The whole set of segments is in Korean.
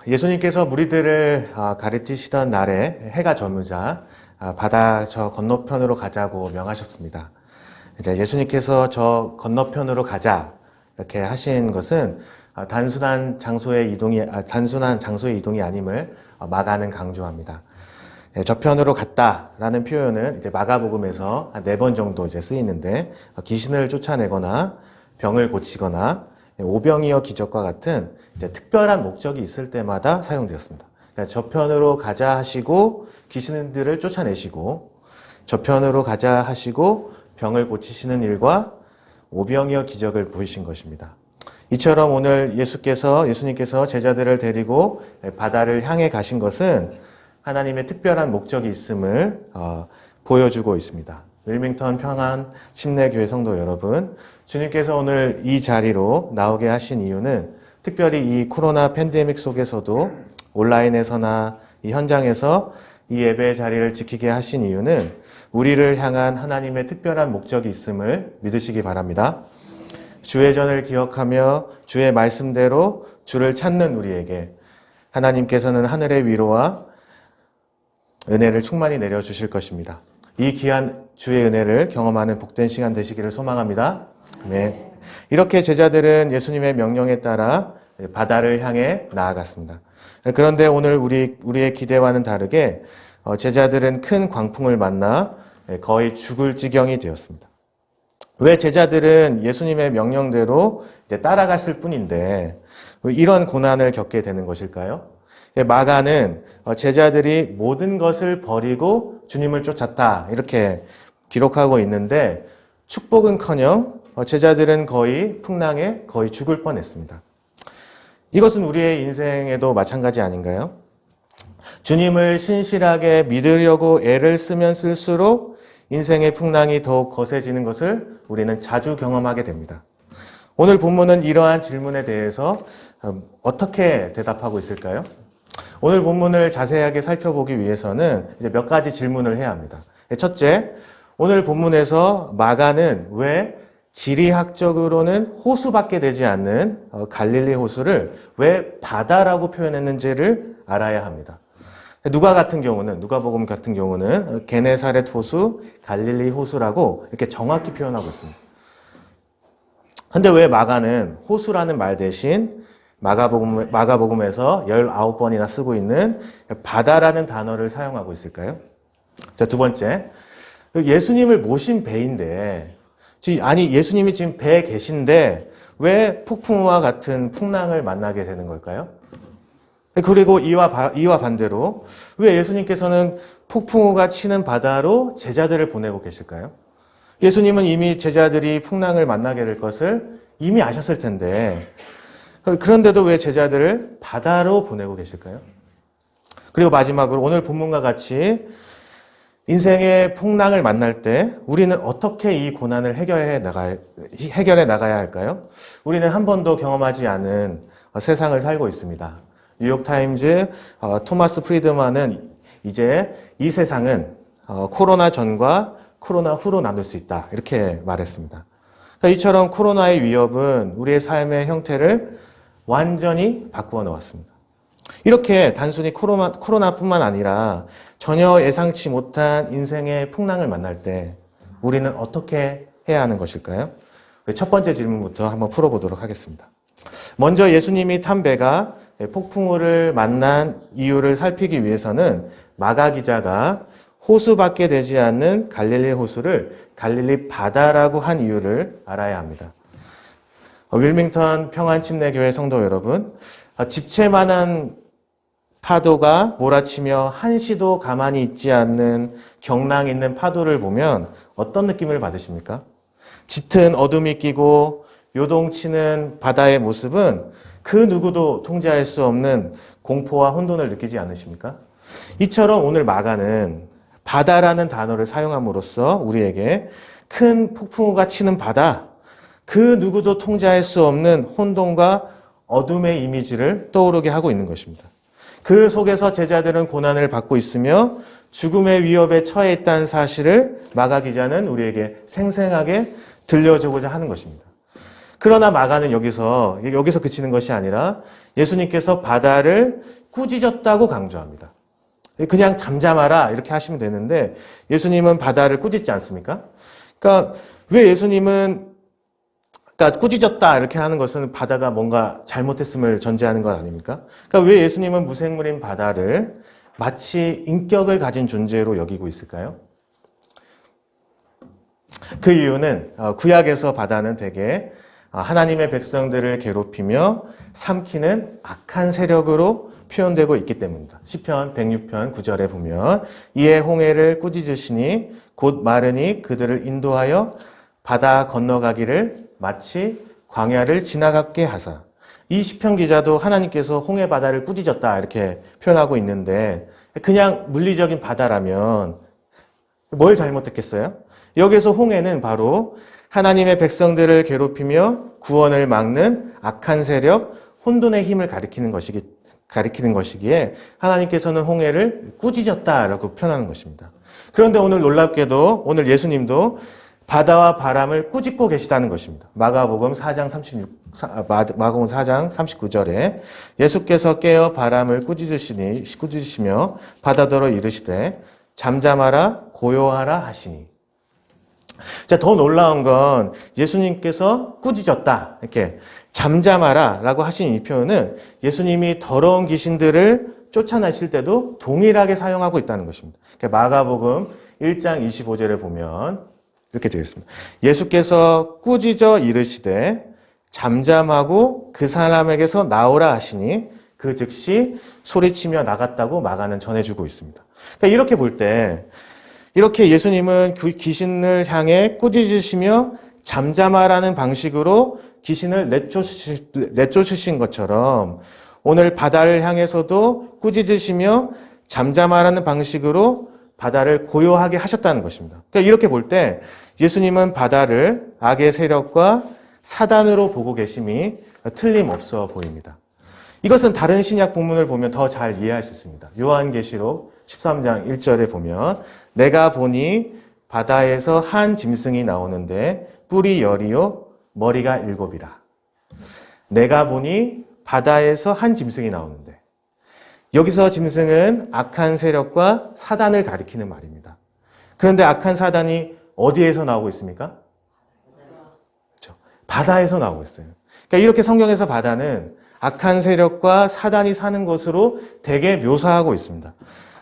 예수님께서 무리들을 가르치시던 날에 해가 저무자 바다 저 건너편으로 가자고 명하셨습니다. 이제 예수님께서 저 건너편으로 가자 이렇게 하신 것은 단순한 장소의 이동이 아님을 마가는 강조합니다. 저편으로 갔다라는 표현은 이제 마가복음에서 한 4번 정도 이제 쓰이는데 귀신을 쫓아내거나 병을 고치거나 오병이어 기적과 같은 이제 특별한 목적이 있을 때마다 사용되었습니다. 그러니까 저편으로 가자 하시고 귀신들을 쫓아내시고 저편으로 가자 하시고 병을 고치시는 일과 오병이어 기적을 보이신 것입니다. 이처럼 오늘 예수님께서 제자들을 데리고 바다를 향해 가신 것은 하나님의 특별한 목적이 있음을 보여주고 있습니다. 윌밍턴 평안 침례교회 성도 여러분, 주님께서 오늘 이 자리로 나오게 하신 이유는 특별히 이 코로나 팬데믹 속에서도 온라인에서나 이 현장에서 이 예배의 자리를 지키게 하신 이유는 우리를 향한 하나님의 특별한 목적이 있음을 믿으시기 바랍니다. 주의 전을 기억하며 주의 말씀대로 주를 찾는 우리에게 하나님께서는 하늘의 위로와 은혜를 충만히 내려주실 것입니다. 이 귀한 주의 은혜를 경험하는 복된 시간 되시기를 소망합니다. 네. 이렇게 제자들은 예수님의 명령에 따라 바다를 향해 나아갔습니다. 그런데 오늘 우리의 기대와는 다르게 제자들은 큰 광풍을 만나 거의 죽을 지경이 되었습니다. 왜 제자들은 예수님의 명령대로 따라갔을 뿐인데 이런 고난을 겪게 되는 것일까요? 마가는 제자들이 모든 것을 버리고 주님을 쫓았다 이렇게 기록하고 있는데 축복은커녕 제자들은 거의 풍랑에 거의 죽을 뻔했습니다. 이것은 우리의 인생에도 마찬가지 아닌가요? 주님을 신실하게 믿으려고 애를 쓰면 쓸수록 인생의 풍랑이 더욱 거세지는 것을 우리는 자주 경험하게 됩니다. 오늘 본문은 이러한 질문에 대해서 어떻게 대답하고 있을까요? 오늘 본문을 자세하게 살펴보기 위해서는 이제 몇 가지 질문을 해야 합니다. 첫째, 오늘 본문에서 마가는 왜 지리학적으로는 호수밖에 되지 않는 갈릴리 호수를 왜 바다라고 표현했는지를 알아야 합니다. 누가복음 같은 경우는 게네사렛 호수, 갈릴리 호수라고 이렇게 정확히 표현하고 있습니다. 근데 왜 마가는 호수라는 말 대신 마가복음에서 19번이나 쓰고 있는 바다라는 단어를 사용하고 있을까요? 자, 두 번째, 예수님을 모신 배인데, 예수님이 지금 배에 계신데 왜 폭풍우와 같은 풍랑을 만나게 되는 걸까요? 그리고 이와 반대로 왜 예수님께서는 폭풍우가 치는 바다로 제자들을 보내고 계실까요? 예수님은 이미 제자들이 풍랑을 만나게 될 것을 이미 아셨을 텐데 그런데도 왜 제자들을 바다로 보내고 계실까요? 그리고 마지막으로 오늘 본문과 같이 인생의 풍랑을 만날 때 우리는 어떻게 이 고난을 해결해 나가야 할까요? 우리는 한 번도 경험하지 않은 세상을 살고 있습니다. 뉴욕타임즈 토마스 프리드만은 이제 이 세상은 코로나 전과 코로나 후로 나눌 수 있다 이렇게 말했습니다. 그러니까 이처럼 코로나의 위협은 우리의 삶의 형태를 완전히 바꾸어 놓았습니다. 이렇게 단순히 코로나뿐만 아니라 전혀 예상치 못한 인생의 풍랑을 만날 때 우리는 어떻게 해야 하는 것일까요? 첫 번째 질문부터 한번 풀어보도록 하겠습니다. 먼저 예수님이 탄 배가 폭풍우를 만난 이유를 살피기 위해서는 마가 기자가 호수밖에 되지 않는 갈릴리 호수를 갈릴리 바다라고 한 이유를 알아야 합니다. 윌밍턴 평안침례교회 성도 여러분, 집채만한 파도가 몰아치며 한시도 가만히 있지 않는 경랑 있는 파도를 보면 어떤 느낌을 받으십니까? 짙은 어둠이 끼고 요동치는 바다의 모습은 그 누구도 통제할 수 없는 공포와 혼돈을 느끼지 않으십니까? 이처럼 오늘 마가는 바다라는 단어를 사용함으로써 우리에게 큰 폭풍우가 치는 바다, 그 누구도 통제할 수 없는 혼돈과 어둠의 이미지를 떠오르게 하고 있는 것입니다. 그 속에서 제자들은 고난을 받고 있으며 죽음의 위협에 처해 있다는 사실을 마가 기자는 우리에게 생생하게 들려주고자 하는 것입니다. 그러나 마가는 여기서 그치는 것이 아니라 예수님께서 바다를 꾸짖었다고 강조합니다. 그냥 잠잠하라 이렇게 하시면 되는데 예수님은 바다를 꾸짖지 않습니까? 그러니까 왜 예수님은 꾸짖었다 이렇게 하는 것은 바다가 뭔가 잘못했음을 전제하는 것 아닙니까? 그러니까 왜 예수님은 무생물인 바다를 마치 인격을 가진 존재로 여기고 있을까요? 그 이유는 구약에서 바다는 대개 하나님의 백성들을 괴롭히며 삼키는 악한 세력으로 표현되고 있기 때문입니다. 시편 106편 9절에 보면 이에 홍해를 꾸짖으시니 곧 마르니 그들을 인도하여 바다 건너가기를 마치 광야를 지나가게 하사. 이 시편 기자도 하나님께서 홍해 바다를 꾸짖었다 이렇게 표현하고 있는데 그냥 물리적인 바다라면 뭘 잘못했겠어요? 여기서 홍해는 바로 하나님의 백성들을 괴롭히며 구원을 막는 악한 세력, 혼돈의 힘을 가리키는 것이기에 하나님께서는 홍해를 꾸짖었다라고 표현하는 것입니다. 그런데 오늘 놀랍게도 오늘 예수님도 바다와 바람을 꾸짖고 계시다는 것입니다. 마가복음 4장 39절에 예수께서 깨어 바람을 꾸짖으시며 바다더러 이르시되 잠잠하라 고요하라 하시니. 자, 더 놀라운 건 예수님께서 꾸짖었다 이렇게 잠잠하라 라고 하신 이 표현은 예수님이 더러운 귀신들을 쫓아내실 때도 동일하게 사용하고 있다는 것입니다. 마가복음 1장 25절에 보면 이렇게 되어 있습니다. 예수께서 꾸짖어 이르시되 잠잠하고 그 사람에게서 나오라 하시니 그 즉시 소리치며 나갔다고 마가는 전해주고 있습니다. 그러니까 이렇게 볼 때 이렇게 예수님은 그 귀신을 향해 꾸짖으시며 잠잠하라는 방식으로 귀신을 내쫓으신 것처럼 오늘 바다를 향해서도 꾸짖으시며 잠잠하라는 방식으로 바다를 고요하게 하셨다는 것입니다. 그러니까 이렇게 볼 때 예수님은 바다를 악의 세력과 사단으로 보고 계심이 틀림없어 보입니다. 이것은 다른 신약 본문을 보면 더 잘 이해할 수 있습니다. 요한계시록 13장 1절에 보면 내가 보니 바다에서 한 짐승이 나오는데 뿔이 10이요 머리가 7이라. 내가 보니 바다에서 한 짐승이 나오는데 여기서 짐승은 악한 세력과 사단을 가리키는 말입니다. 그런데 악한 사단이 어디에서 나오고 있습니까? 그렇죠. 바다에서 나오고 있어요. 그러니까 이렇게 성경에서 바다는 악한 세력과 사단이 사는 곳으로 대개 묘사하고 있습니다.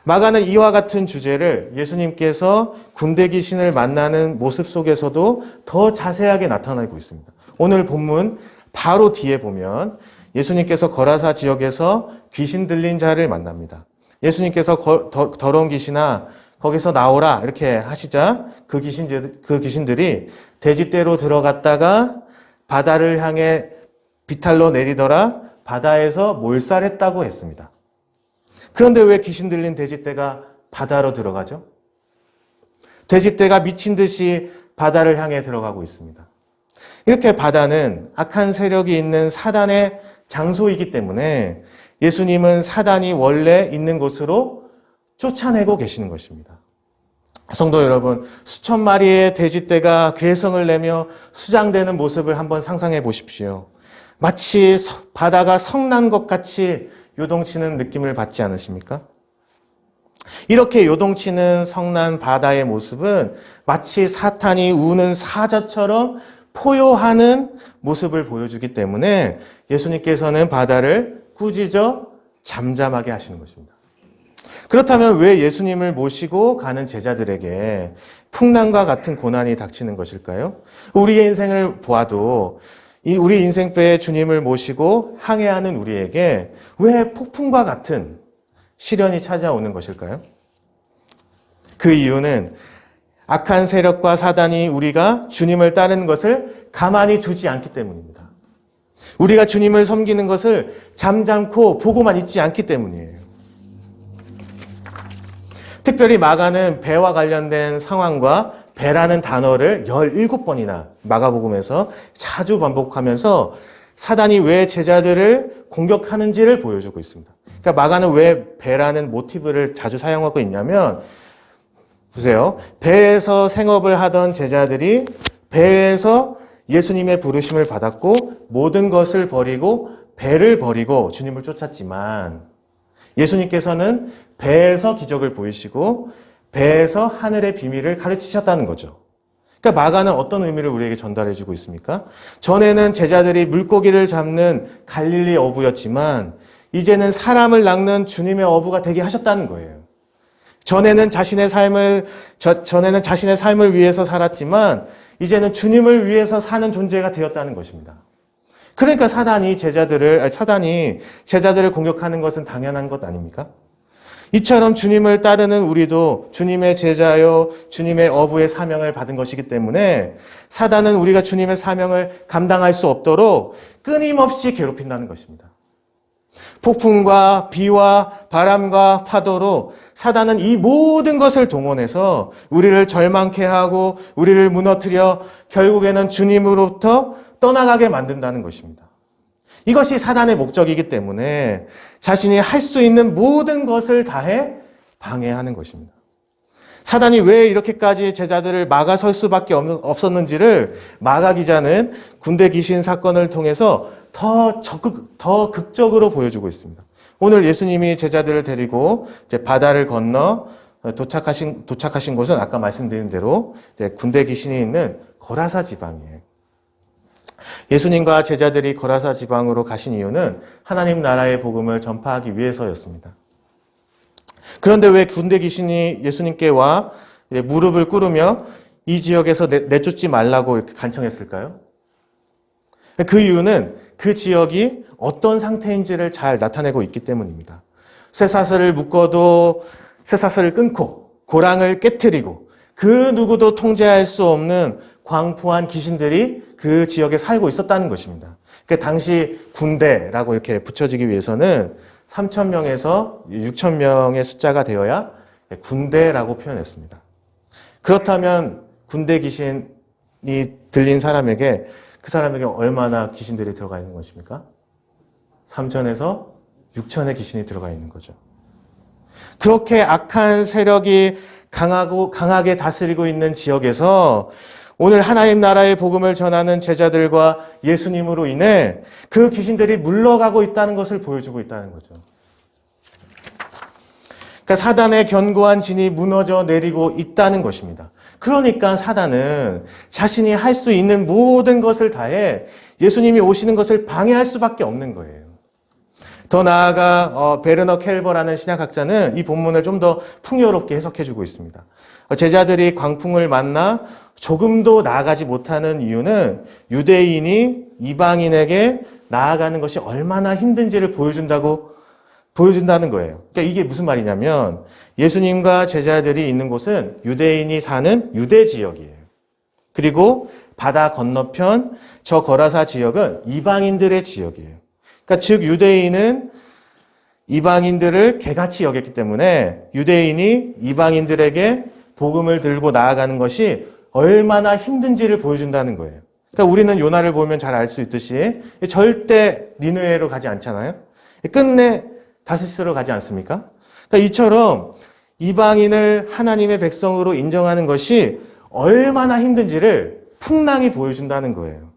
마가는 이와 같은 주제를 예수님께서 군대 귀신을 만나는 모습 속에서도 더 자세하게 나타내고 있습니다. 오늘 본문 바로 뒤에 보면 예수님께서 거라사 지역에서 귀신 들린 자를 만납니다. 예수님께서 더러운 귀신아 거기서 나오라 이렇게 하시자 그 귀신들이 돼지떼로 들어갔다가 바다를 향해 비탈로 내리더라 바다에서 몰살했다고 했습니다. 그런데 왜 귀신 들린 돼지떼가 바다로 들어가죠? 돼지떼가 미친 듯이 바다를 향해 들어가고 있습니다. 이렇게 바다는 악한 세력이 있는 사단의 장소이기 때문에 예수님은 사단이 원래 있는 곳으로 쫓아내고 계시는 것입니다. 성도 여러분, 수천 마리의 돼지떼가 괴성을 내며 수장되는 모습을 한번 상상해 보십시오. 마치 바다가 성난 것 같이 요동치는 느낌을 받지 않으십니까? 이렇게 요동치는 성난 바다의 모습은 마치 사탄이 우는 사자처럼 포효하는 모습을 보여주기 때문에 예수님께서는 바다를 꾸짖어 잠잠하게 하시는 것입니다. 그렇다면 왜 예수님을 모시고 가는 제자들에게 풍랑과 같은 고난이 닥치는 것일까요? 우리의 인생을 보아도 우리 인생배에 주님을 모시고 항해하는 우리에게 왜 폭풍과 같은 시련이 찾아오는 것일까요? 그 이유는 악한 세력과 사단이 우리가 주님을 따르는 것을 가만히 두지 않기 때문입니다. 우리가 주님을 섬기는 것을 잠잠코 보고만 있지 않기 때문이에요. 특별히 마가는 배와 관련된 상황과 배라는 단어를 17번이나 마가복음에서 자주 반복하면서 사단이 왜 제자들을 공격하는지를 보여주고 있습니다. 그러니까 마가는 왜 배라는 모티브를 자주 사용하고 있냐면 보세요. 배에서 생업을 하던 제자들이 배에서 예수님의 부르심을 받았고 모든 것을 버리고 배를 버리고 주님을 쫓았지만 예수님께서는 배에서 기적을 보이시고 배에서 하늘의 비밀을 가르치셨다는 거죠. 그러니까 마가는 어떤 의미를 우리에게 전달해 주고 있습니까? 전에는 제자들이 물고기를 잡는 갈릴리 어부였지만 이제는 사람을 낚는 주님의 어부가 되게 하셨다는 거예요. 전에는 자신의 삶을 위해서 살았지만 이제는 주님을 위해서 사는 존재가 되었다는 것입니다. 그러니까 사단이 제자들을 공격하는 것은 당연한 것 아닙니까? 이처럼 주님을 따르는 우리도 주님의 제자요, 주님의 어부의 사명을 받은 것이기 때문에 사단은 우리가 주님의 사명을 감당할 수 없도록 끊임없이 괴롭힌다는 것입니다. 폭풍과 비와 바람과 파도로 사단은 이 모든 것을 동원해서 우리를 절망케 하고 우리를 무너뜨려 결국에는 주님으로부터 떠나가게 만든다는 것입니다. 이것이 사단의 목적이기 때문에 자신이 할 수 있는 모든 것을 다해 방해하는 것입니다. 사단이 왜 이렇게까지 제자들을 막아설 수밖에 없었는지를 마가 기자는 군대 귀신 사건을 통해서 더 극적으로 보여주고 있습니다. 오늘 예수님이 제자들을 데리고 이제 바다를 건너 도착하신 곳은 아까 말씀드린 대로 군대 귀신이 있는 거라사 지방이에요. 예수님과 제자들이 거라사 지방으로 가신 이유는 하나님 나라의 복음을 전파하기 위해서였습니다. 그런데 왜 군대 귀신이 예수님께 와 무릎을 꿇으며 이 지역에서 내쫓지 말라고 이렇게 간청했을까요? 그 이유는 그 지역이 어떤 상태인지를 잘 나타내고 있기 때문입니다. 쇠사슬을 묶어도 쇠사슬을 끊고 고랑을 깨트리고 그 누구도 통제할 수 없는 광포한 귀신들이 그 지역에 살고 있었다는 것입니다. 그 당시 군대라고 이렇게 붙여지기 위해서는 3,000명에서 6,000명의 숫자가 되어야 군대라고 표현했습니다. 그렇다면 군대 귀신이 들린 사람에게 그 사람에게 얼마나 귀신들이 들어가 있는 것입니까? 3,000에서 6,000의 귀신이 들어가 있는 거죠. 그렇게 악한 세력이 강하게 다스리고 있는 지역에서 오늘 하나님 나라의 복음을 전하는 제자들과 예수님으로 인해 그 귀신들이 물러가고 있다는 것을 보여주고 있다는 거죠. 그러니까 사단의 견고한 진이 무너져 내리고 있다는 것입니다. 그러니까 사단은 자신이 할 수 있는 모든 것을 다해 예수님이 오시는 것을 방해할 수밖에 없는 거예요. 더 나아가 베르너 켈버라는 신약학자는 이 본문을 좀 더 풍요롭게 해석해주고 있습니다. 제자들이 광풍을 만나 조금도 나아가지 못하는 이유는 유대인이 이방인에게 나아가는 것이 얼마나 힘든지를 보여준다는 거예요. 그러니까 이게 무슨 말이냐면 예수님과 제자들이 있는 곳은 유대인이 사는 유대 지역이에요. 그리고 바다 건너편 저 거라사 지역은 이방인들의 지역이에요. 그러니까 즉 유대인은 이방인들을 개같이 여겼기 때문에 유대인이 이방인들에게 복음을 들고 나아가는 것이 얼마나 힘든지를 보여준다는 거예요. 그러니까 우리는 요나를 보면 잘 알 수 있듯이 절대 니느웨로 가지 않잖아요. 끝내 다스시스로 가지 않습니까? 그러니까 이처럼 이방인을 하나님의 백성으로 인정하는 것이 얼마나 힘든지를 풍랑이 보여준다는 거예요.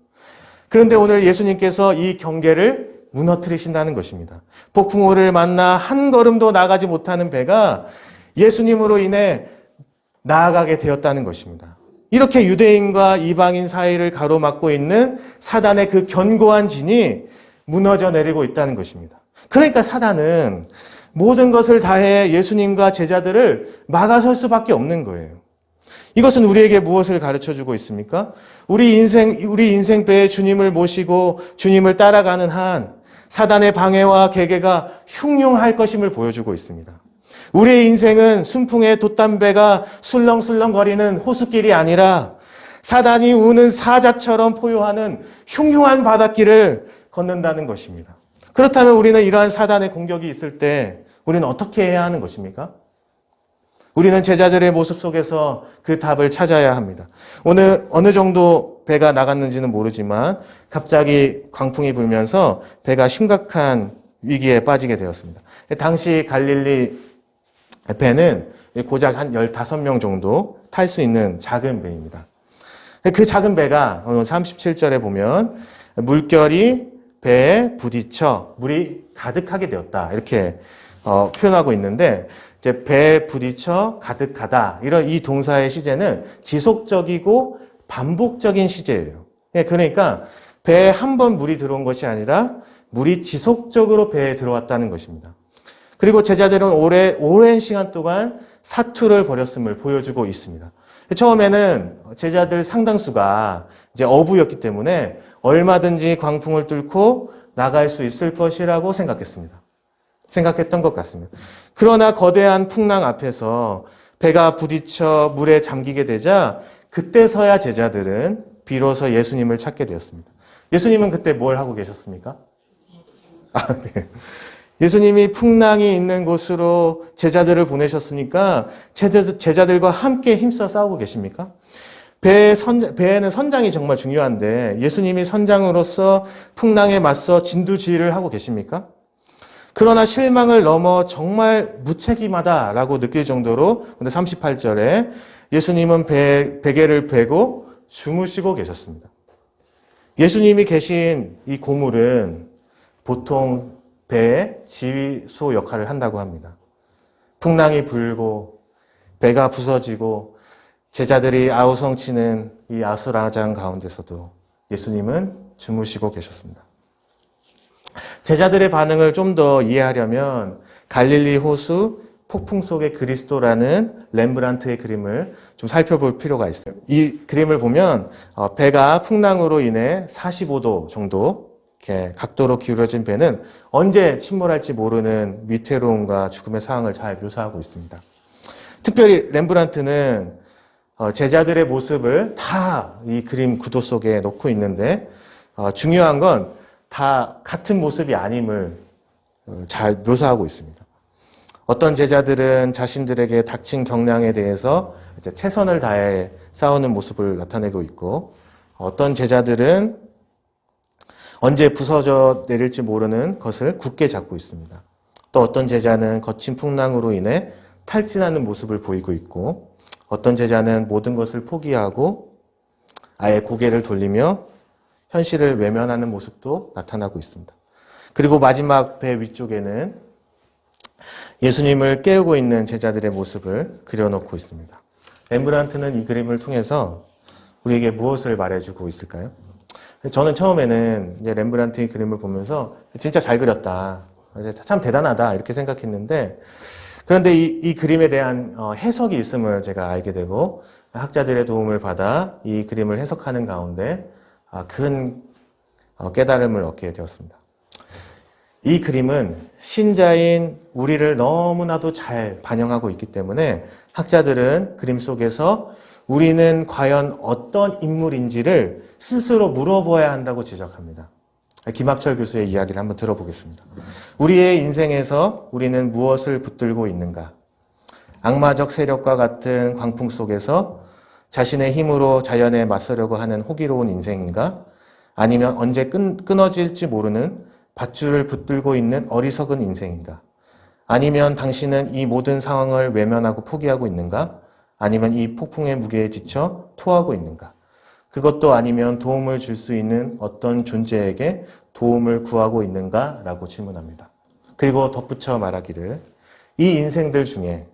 그런데 오늘 예수님께서 이 경계를 무너뜨리신다는 것입니다. 폭풍우를 만나 한 걸음도 나가지 못하는 배가 예수님으로 인해 나아가게 되었다는 것입니다. 이렇게 유대인과 이방인 사이를 가로막고 있는 사단의 그 견고한 진이 무너져 내리고 있다는 것입니다. 그러니까 사단은 모든 것을 다해 예수님과 제자들을 막아설 수밖에 없는 거예요. 이것은 우리에게 무엇을 가르쳐주고 있습니까? 우리 인생배에 주님을 모시고 주님을 따라가는 한 사단의 방해와 계계가 흉흉할 것임을 보여주고 있습니다. 우리의 인생은 순풍의 돛담배가 술렁술렁거리는 호수길이 아니라 사단이 우는 사자처럼 포효하는 흉흉한 바닷길을 걷는다는 것입니다. 그렇다면 우리는 이러한 사단의 공격이 있을 때 우리는 어떻게 해야 하는 것입니까? 우리는 제자들의 모습 속에서 그 답을 찾아야 합니다. 오늘 어느 정도 배가 나갔는지는 모르지만 갑자기 광풍이 불면서 배가 심각한 위기에 빠지게 되었습니다. 당시 갈릴리 배는 고작 한 15명 정도 탈 수 있는 작은 배입니다. 그 작은 배가 37절에 보면 물결이 배에 부딪혀 물이 가득하게 되었다. 이렇게 표현하고 있는데 이제 배에 부딪혀 가득하다. 이런 이 동사의 시제는 지속적이고 반복적인 시제예요. 그러니까 배에 한 번 물이 들어온 것이 아니라 물이 지속적으로 배에 들어왔다는 것입니다. 그리고 제자들은 오랜 시간 동안 사투를 벌였음을 보여주고 있습니다. 처음에는 제자들 상당수가 이제 어부였기 때문에 얼마든지 광풍을 뚫고 나갈 수 있을 것이라고 생각했던 것 같습니다. 그러나 거대한 풍랑 앞에서 배가 부딪혀 물에 잠기게 되자 그때서야 제자들은 비로소 예수님을 찾게 되었습니다. 예수님은 그때 뭘 하고 계셨습니까? 네. 예수님이 풍랑이 있는 곳으로 제자들을 보내셨으니까 제자들과 함께 힘써 싸우고 계십니까? 배에는 선장이 정말 중요한데 예수님이 선장으로서 풍랑에 맞서 진두지휘를 하고 계십니까? 그러나 실망을 넘어 정말 무책임하다라고 느낄 정도로 38절에 예수님은 베개를 베고 주무시고 계셨습니다. 예수님이 계신 이 고물은 보통 배의 지휘소 역할을 한다고 합니다. 풍랑이 불고 배가 부서지고 제자들이 아우성치는 이 아수라장 가운데서도 예수님은 주무시고 계셨습니다. 제자들의 반응을 좀 더 이해하려면 갈릴리 호수 폭풍 속의 그리스도라는 렘브란트의 그림을 좀 살펴볼 필요가 있어요. 이 그림을 보면 배가 풍랑으로 인해 45도 정도 이렇게 각도로 기울어진 배는 언제 침몰할지 모르는 위태로움과 죽음의 상황을 잘 묘사하고 있습니다. 특별히 렘브란트는 제자들의 모습을 다 이 그림 구도 속에 놓고 있는데 중요한 건 다 같은 모습이 아님을 잘 묘사하고 있습니다. 어떤 제자들은 자신들에게 닥친 경량에 대해서 이제 최선을 다해 싸우는 모습을 나타내고 있고 어떤 제자들은 언제 부서져 내릴지 모르는 것을 굳게 잡고 있습니다. 또 어떤 제자는 거친 풍랑으로 인해 탈진하는 모습을 보이고 있고 어떤 제자는 모든 것을 포기하고 아예 고개를 돌리며 현실을 외면하는 모습도 나타나고 있습니다. 그리고 마지막 배 위쪽에는 예수님을 깨우고 있는 제자들의 모습을 그려놓고 있습니다. 렘브란트는 이 그림을 통해서 우리에게 무엇을 말해주고 있을까요? 저는 처음에는 이제 렘브란트의 그림을 보면서 진짜 잘 그렸다. 참 대단하다. 이렇게 생각했는데 그런데 이 그림에 대한 해석이 있음을 제가 알게 되고 학자들의 도움을 받아 이 그림을 해석하는 가운데 큰 깨달음을 얻게 되었습니다. 이 그림은 신자인 우리를 너무나도 잘 반영하고 있기 때문에 학자들은 그림 속에서 우리는 과연 어떤 인물인지를 스스로 물어봐야 한다고 지적합니다. 김학철 교수의 이야기를 한번 들어보겠습니다. 우리의 인생에서 우리는 무엇을 붙들고 있는가? 악마적 세력과 같은 광풍 속에서 자신의 힘으로 자연에 맞서려고 하는 호기로운 인생인가? 아니면 언제 끊어질지 모르는 밧줄을 붙들고 있는 어리석은 인생인가? 아니면 당신은 이 모든 상황을 외면하고 포기하고 있는가? 아니면 이 폭풍의 무게에 지쳐 토하고 있는가? 그것도 아니면 도움을 줄 수 있는 어떤 존재에게 도움을 구하고 있는가? 라고 질문합니다. 그리고 덧붙여 말하기를 이 인생들 중에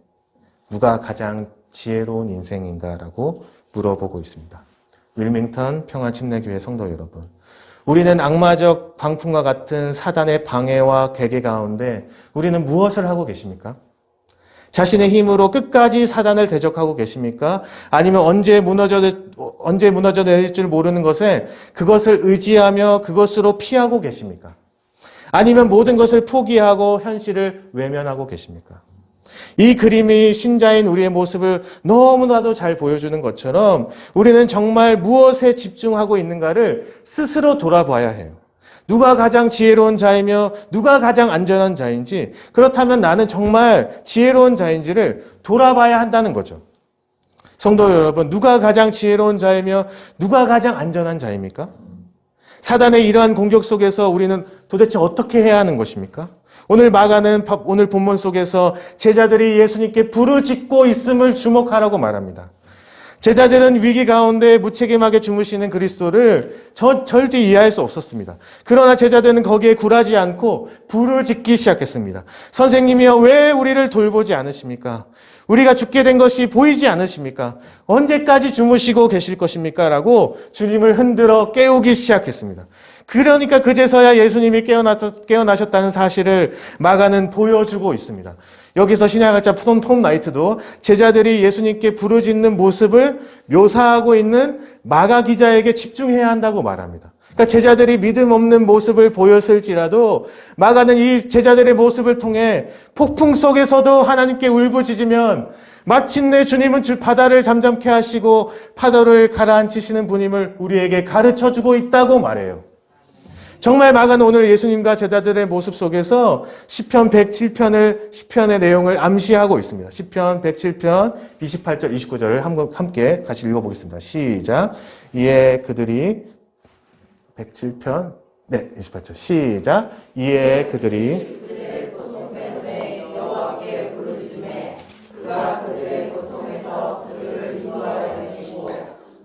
누가 가장 지혜로운 인생인가? 라고 물어보고 있습니다. 윌밍턴 평화침례교회 성도 여러분, 우리는 악마적 광풍과 같은 사단의 방해와 괴계 가운데 우리는 무엇을 하고 계십니까? 자신의 힘으로 끝까지 사단을 대적하고 계십니까? 아니면 언제 무너져 내릴 줄 모르는 것에 그것을 의지하며 그것으로 피하고 계십니까? 아니면 모든 것을 포기하고 현실을 외면하고 계십니까? 이 그림이 신자인 우리의 모습을 너무나도 잘 보여주는 것처럼 우리는 정말 무엇에 집중하고 있는가를 스스로 돌아봐야 해요. 누가 가장 지혜로운 자이며 누가 가장 안전한 자인지, 그렇다면 나는 정말 지혜로운 자인지를 돌아봐야 한다는 거죠. 성도 여러분, 누가 가장 지혜로운 자이며 누가 가장 안전한 자입니까? 사단의 이러한 공격 속에서 우리는 도대체 어떻게 해야 하는 것입니까? 오늘 오늘 본문 속에서 제자들이 예수님께 부르짖고 있음을 주목하라고 말합니다. 제자들은 위기 가운데 무책임하게 주무시는 그리스도를 절대 이해할 수 없었습니다. 그러나 제자들은 거기에 굴하지 않고 부르짖기 시작했습니다. 선생님이여, 왜 우리를 돌보지 않으십니까? 우리가 죽게 된 것이 보이지 않으십니까? 언제까지 주무시고 계실 것입니까? 라고 주님을 흔들어 깨우기 시작했습니다. 그러니까 그제서야 예수님이 깨어나셨다는 사실을 마가는 보여주고 있습니다. 여기서 신약학자 톰 나이트도 제자들이 예수님께 부르짖는 모습을 묘사하고 있는 마가 기자에게 집중해야 한다고 말합니다. 그러니까 제자들이 믿음 없는 모습을 보였을지라도 마가는 이 제자들의 모습을 통해 폭풍 속에서도 하나님께 울부짖으면 마침내 주님은 바다를 잠잠케 하시고 파도를 가라앉히시는 분임을 우리에게 가르쳐주고 있다고 말해요. 정말 마가는 오늘 예수님과 제자들의 모습 속에서 시편 107편의 내용을 암시하고 있습니다. 시편 107편 28절 29절을 함께 같이 읽어보겠습니다. 시작. 이에 그들이 107편 28절 시작. 이에 그들이 그가 그들의 고통에서 그들을 인도하여 주시고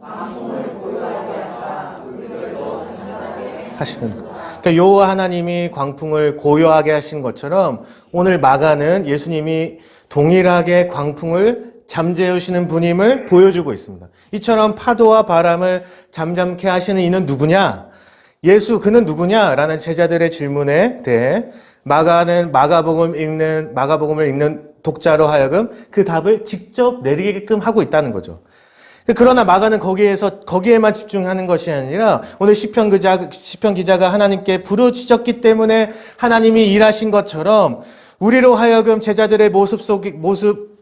만물을 고요하게 하사 물들도 잠잠하게 하시는. 그러니까 여호와 하나님이 광풍을 고요하게 하신 것처럼 오늘 마가는 예수님이 동일하게 광풍을 잠재우시는 분임을 보여주고 있습니다. 이처럼 파도와 바람을 잠잠케 하시는 이는 누구냐? 그는 누구냐라는 제자들의 질문에 대해 마가복음을 읽는 독자로 하여금 그 답을 직접 내리게끔 하고 있다는 거죠. 그러나 마가는 거기에만 집중하는 것이 아니라 오늘 시편 기자가 하나님께 부르짖었기 때문에 하나님이 일하신 것처럼 우리로 하여금 제자들의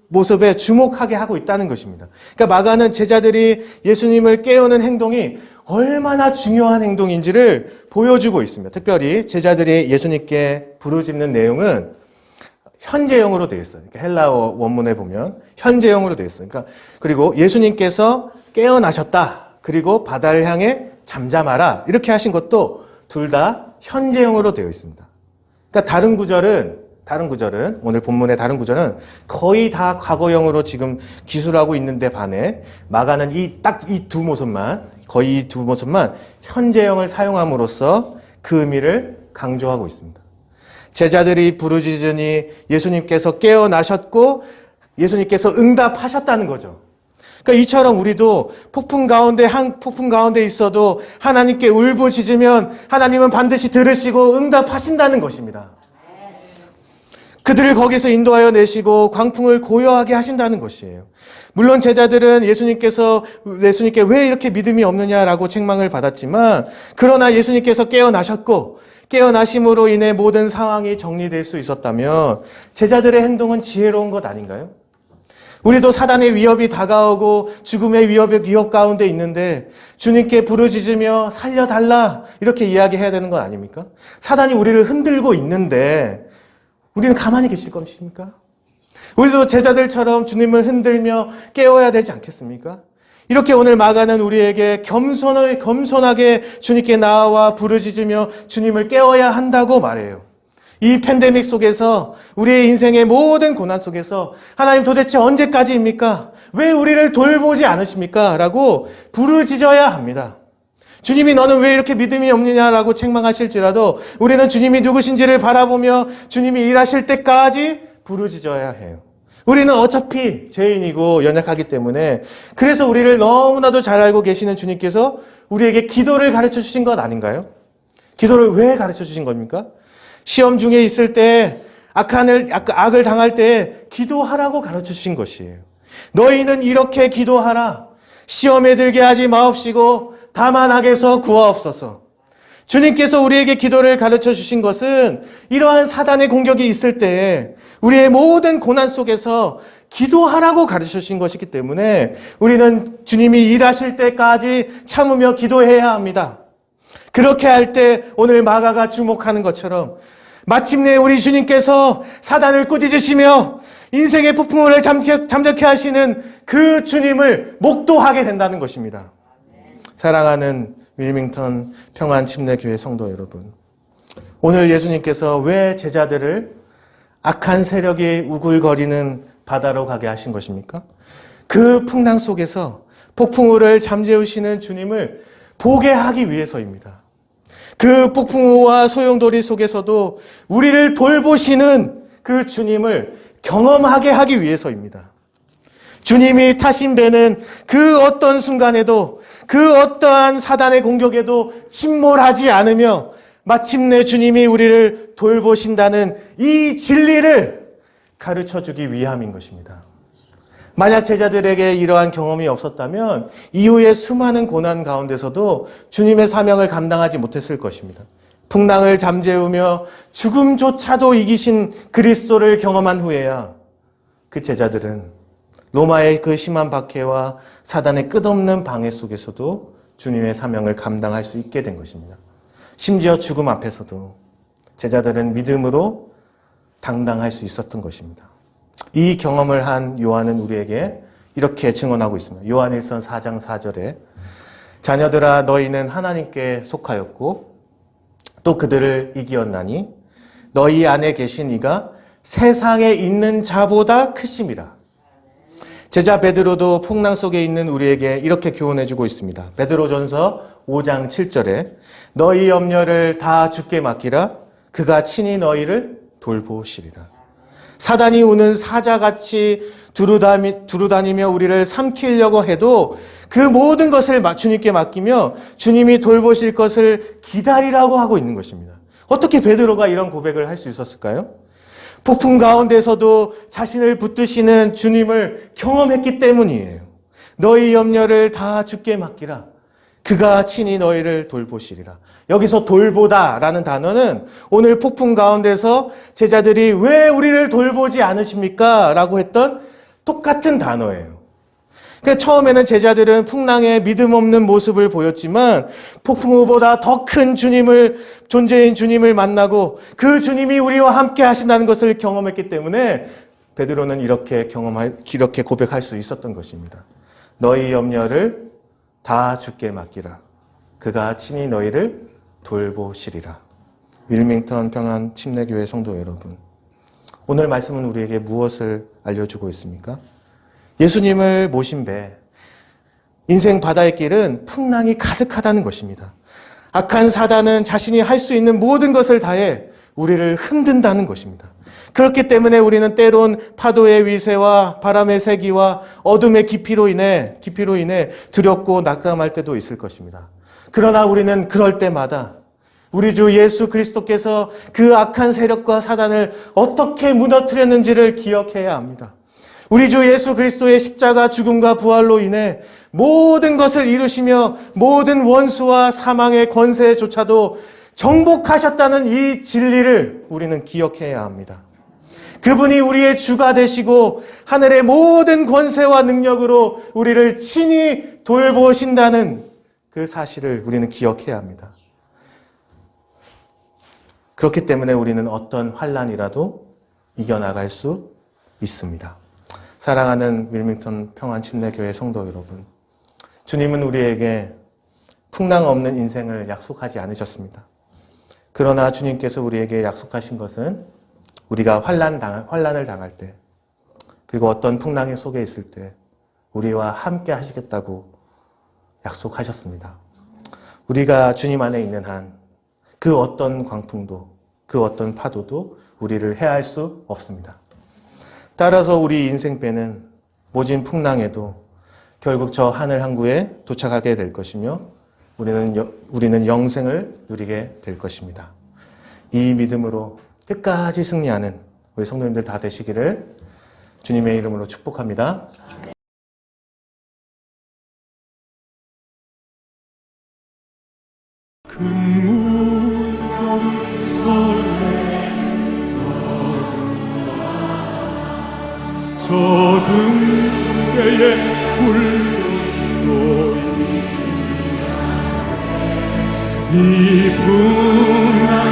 모습에 주목하게 하고 있다는 것입니다. 그러니까 마가는 제자들이 예수님을 깨우는 행동이 얼마나 중요한 행동인지를 보여주고 있습니다. 특별히 제자들이 예수님께 부르짖는 내용은 현재형으로 되어 있어요. 그러니까 헬라어 원문에 보면 현재형으로 되어 있어요. 그리고 예수님께서 깨어나셨다. 그리고 바다를 향해 잠잠하라. 이렇게 하신 것도 둘 다 현재형으로 되어 있습니다. 그러니까 다른 구절은 오늘 본문의 다른 구절은 거의 다 과거형으로 지금 기술하고 있는데 반해 마가는 이 두 모습만 현재형을 사용함으로써 그 의미를 강조하고 있습니다. 제자들이 부르짖으니 예수님께서 깨어나셨고 예수님께서 응답하셨다는 거죠. 그러니까 이처럼 우리도 폭풍 가운데 있어도 하나님께 울부짖으면 하나님은 반드시 들으시고 응답하신다는 것입니다. 그들을 거기서 인도하여 내시고 광풍을 고요하게 하신다는 것이에요. 물론 제자들은 예수님께 왜 이렇게 믿음이 없느냐라고 책망을 받았지만 그러나 예수님께서 깨어나심으로 인해 모든 상황이 정리될 수 있었다면 제자들의 행동은 지혜로운 것 아닌가요? 우리도 사단의 위협이 다가오고 죽음의 위협 가운데 있는데 주님께 부르짖으며 살려달라 이렇게 이야기해야 되는 것 아닙니까? 사단이 우리를 흔들고 있는데 우리는 가만히 계실 것입니까? 우리도 제자들처럼 주님을 흔들며 깨워야 되지 않겠습니까? 이렇게 오늘 마가는 우리에게 겸손하게 주님께 나아와 부르짖으며 주님을 깨워야 한다고 말해요. 이 팬데믹 속에서 우리의 인생의 모든 고난 속에서 하나님 도대체 언제까지입니까? 왜 우리를 돌보지 않으십니까? 라고 부르짖어야 합니다. 주님이 너는 왜 이렇게 믿음이 없느냐라고 책망하실지라도 우리는 주님이 누구신지를 바라보며 주님이 일하실 때까지 부르짖어야 해요. 우리는 어차피 죄인이고 연약하기 때문에 그래서 우리를 너무나도 잘 알고 계시는 주님께서 우리에게 기도를 가르쳐 주신 것 아닌가요? 기도를 왜 가르쳐 주신 겁니까? 시험 중에 있을 때 악을 당할 때 기도하라고 가르쳐 주신 것이에요. 너희는 이렇게 기도하라. 시험에 들게 하지 마옵시고 다만 악에서 구하옵소서. 주님께서 우리에게 기도를 가르쳐 주신 것은 이러한 사단의 공격이 있을 때 우리의 모든 고난 속에서 기도하라고 가르쳐 주신 것이기 때문에 우리는 주님이 일하실 때까지 참으며 기도해야 합니다. 그렇게 할 때 오늘 마가가 주목하는 것처럼 마침내 우리 주님께서 사단을 꾸짖으시며 인생의 폭풍을 잠잠케 하시는 그 주님을 목도하게 된다는 것입니다. 사랑하는 윌밍턴 평안침례교회 성도 여러분, 오늘 예수님께서 왜 제자들을 악한 세력이 우글거리는 바다로 가게 하신 것입니까? 그 풍랑 속에서 폭풍우를 잠재우시는 주님을 보게 하기 위해서입니다. 그 폭풍우와 소용돌이 속에서도 우리를 돌보시는 그 주님을 경험하게 하기 위해서입니다. 주님이 타신 배는 그 어떤 순간에도 그 어떠한 사단의 공격에도 침몰하지 않으며 마침내 주님이 우리를 돌보신다는 이 진리를 가르쳐주기 위함인 것입니다. 만약 제자들에게 이러한 경험이 없었다면 이후의 수많은 고난 가운데서도 주님의 사명을 감당하지 못했을 것입니다. 풍랑을 잠재우며 죽음조차도 이기신 그리스도를 경험한 후에야 그 제자들은 로마의 그 심한 박해와 사단의 끝없는 방해 속에서도 주님의 사명을 감당할 수 있게 된 것입니다. 심지어 죽음 앞에서도 제자들은 믿음으로 당당할 수 있었던 것입니다. 이 경험을 한 요한은 우리에게 이렇게 증언하고 있습니다. 요한일서 4장 4절에 자녀들아 너희는 하나님께 속하였고 또 그들을 이기었나니 너희 안에 계신 이가 세상에 있는 자보다 크심이라. 제자 베드로도 풍랑 속에 있는 우리에게 이렇게 교훈해주고 있습니다. 베드로전서 5장 7절에 너희 염려를 다 주께 맡기라. 그가 친히 너희를 돌보시리라. 사단이 우는 사자같이 두루다니며 우리를 삼키려고 해도 그 모든 것을 주님께 맡기며 주님이 돌보실 것을 기다리라고 하고 있는 것입니다. 어떻게 베드로가 이런 고백을 할 수 있었을까요? 폭풍 가운데서도 자신을 붙드시는 주님을 경험했기 때문이에요. 너희 염려를 다 주께 맡기라. 그가 친히 너희를 돌보시리라. 여기서 돌보다라는 단어는 오늘 폭풍 가운데서 제자들이 왜 우리를 돌보지 않으십니까? 라고 했던 똑같은 단어예요. 그러니까 처음에는 제자들은 풍랑의 믿음 없는 모습을 보였지만 폭풍우보다 더 큰 존재인 주님을 만나고 그 주님이 우리와 함께 하신다는 것을 경험했기 때문에 베드로는 이렇게 고백할 수 있었던 것입니다. 너희 염려를 다 주께 맡기라. 그가 친히 너희를 돌보시리라. 윌밍턴 평안 침례교회 성도 여러분, 오늘 말씀은 우리에게 무엇을 알려주고 있습니까? 예수님을 모신 배, 인생 바다의 길은 풍랑이 가득하다는 것입니다. 악한 사단은 자신이 할 수 있는 모든 것을 다해 우리를 흔든다는 것입니다. 그렇기 때문에 우리는 때론 파도의 위세와 바람의 세기와 어둠의 깊이로 인해 두렵고 낙담할 때도 있을 것입니다. 그러나 우리는 그럴 때마다 우리 주 예수 그리스도께서 그 악한 세력과 사단을 어떻게 무너뜨렸는지를 기억해야 합니다. 우리 주 예수 그리스도의 십자가 죽음과 부활로 인해 모든 것을 이루시며 모든 원수와 사망의 권세조차도 정복하셨다는 이 진리를 우리는 기억해야 합니다. 그분이 우리의 주가 되시고 하늘의 모든 권세와 능력으로 우리를 친히 돌보신다는 그 사실을 우리는 기억해야 합니다. 그렇기 때문에 우리는 어떤 환난이라도 이겨나갈 수 있습니다. 사랑하는 윌밍턴 평안침례교회 성도 여러분, 주님은 우리에게 풍랑 없는 인생을 약속하지 않으셨습니다. 그러나 주님께서 우리에게 약속하신 것은 우리가 환난을 당할 때, 그리고 어떤 풍랑 속에 있을 때 우리와 함께 하시겠다고 약속하셨습니다. 우리가 주님 안에 있는 한 그 어떤 광풍도, 그 어떤 파도도 우리를 해할 수 없습니다. 따라서 우리 인생배는 모진 풍랑에도 결국 저 하늘 항구에 도착하게 될 것이며 우리는 영생을 누리게 될 것입니다. 이 믿음으로 끝까지 승리하는 우리 성도님들 다 되시기를 주님의 이름으로 축복합니다. 저 등대에 울려도 이 풍랑에서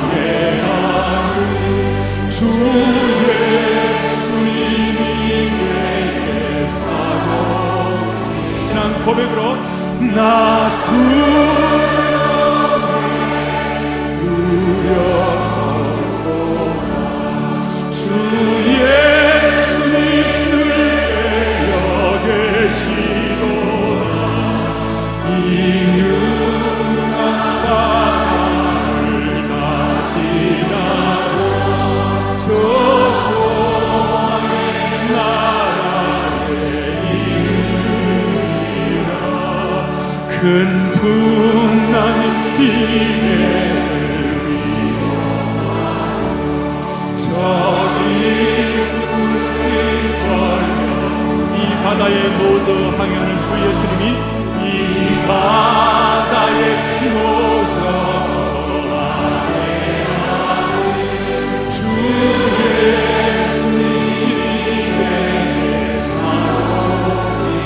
항해하는 주 예수님이 내게 사고 신앙 고백으로 나 두려워 주 예수님 늘 큰 풍랑이 이해를 저기 물이 걸려 이 바다에 노저 항해하는 주 예수님이 이 바다에 노저 항해하는 주 예수님의 사랑이라면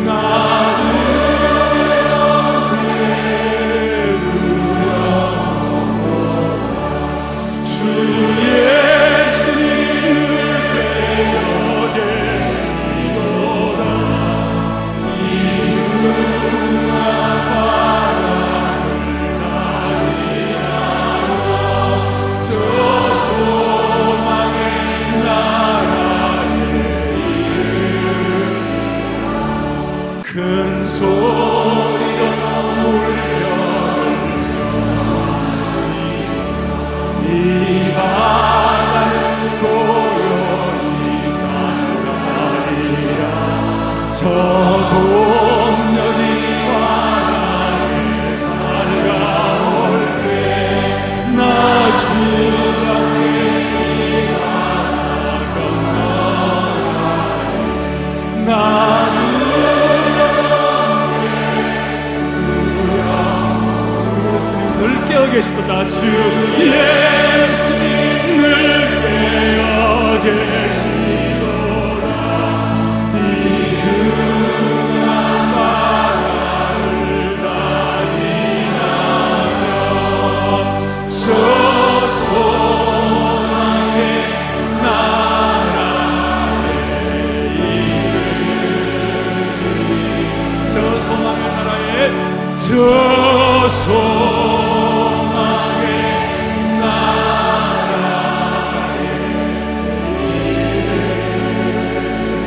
나는 주 예수님을 배워겠으리로다. 이 흉한 바람을 다지나며 저 소망의 나라에 이르 큰 소리로 이 바다는 고요히 잠자리라. 저 동력이 환하게 밝아올 때 나 주 앞에 일어나 나는 주 예수님 늘 깨어 계시도다. 주 예수님 늘 깨어 계시도다. 이 흉한 바람을 다 지나며 저 소망의 나라에 이르리. 저 소망의 나라에 저